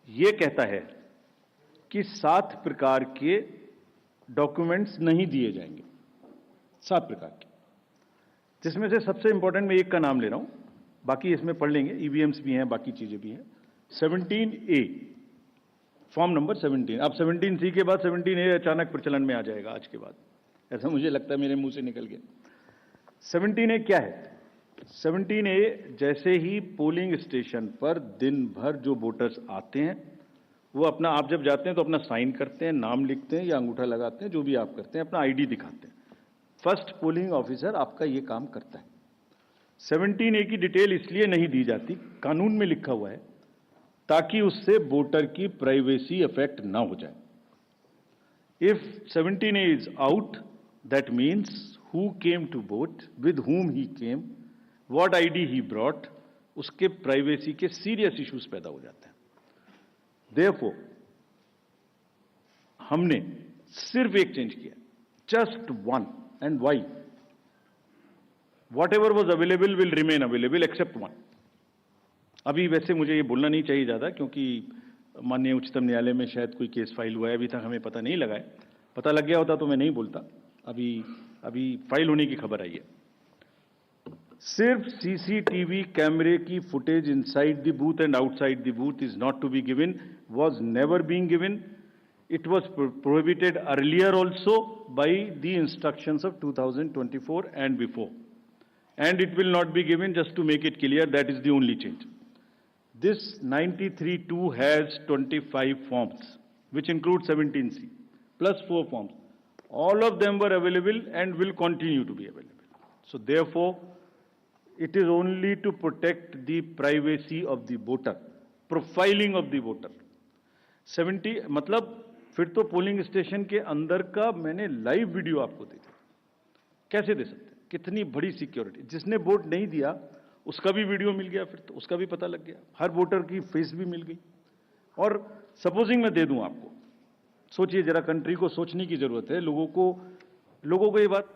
ये कहता है कि 7 प्रकार के डॉक्यूमेंट्स नहीं दिए जाएंगे। 7 प्रकार के, जिसमें से सबसे इंपॉर्टेंट मैं एक का नाम ले रहा हूं, बाकी इसमें पढ़ लेंगे। ईवीएम्स भी हैं, बाकी चीजें भी हैं। 17A, form number 17। अब 17C के बाद 17A अचानक प्रचलन में आ जाएगा आज के बाद, ऐसा मुझे लगता है, मेरे मुंह से निकल गया। 17A क्या है? 17A, जैसे ही पोलिंग स्टेशन पर दिन भर जो वोटर्स आते हैं, वो अपना, आप जब जाते हैं तो अपना साइन करते हैं, नाम लिखते हैं या अंगूठा लगाते हैं, जो भी आप करते हैं, अपना आईडी दिखाते हैं। फर्स्ट पोलिंग ऑफिसर आपका ये काम करता है। 17A की डिटेल इसलिए नहीं दी जाती, कानून में लिखा हुआ है, ताकि उससे वोटर की प्राइवेसी अफेक्ट ना हो जाए। If 17A is out, that means who came to vote, with whom he came, what ID he brought, उसके प्राइवेसी के सीरियस इश्यूज पैदा हो जाते हैं। देयरफॉर हमने सिर्फ एक चेंज किया, just one, and why? Whatever was available will remain available except one. अभी वैसे मुझे ये बोलना नहीं चाहिए ज़्यादा, क्योंकि माननीय उच्चतम न्यायालय में शायद कोई केस फाइल हुआ है, अभी तक हमें पता नहीं लगा है। पता लग गया होता तो मैं नहीं बोलता। अभी फाइल होने की खबर आई है। सिर्फ सीसीटीवी कैमरे की footage inside the booth and outside the booth is not to be given, was never being given. It was prohibited earlier also by the instructions of 2024 and before. And it will not be given, just to make it clear, that is the only change. This 93-2 has 25 forms, which include 17C, plus 4 forms. All of them were available and will continue to be available. So therefore, it is only to protect the privacy of the voter, profiling of the voter. 70 मतलब फिर तो polling station के अंदर का मैंने live video आपको दे दिया, कैसे दे सकते हैं? कितनी बड़ी सिक्योरिटी, जिसने वोट नहीं दिया उसका भी वीडियो मिल गया, फिर तो उसका भी पता लग गया, हर वोटर की फेस भी मिल गई। और सपोजिंग मैं दे दूं आपको, सोचिए जरा, कंट्री को सोचने की जरूरत है, लोगों को ये बात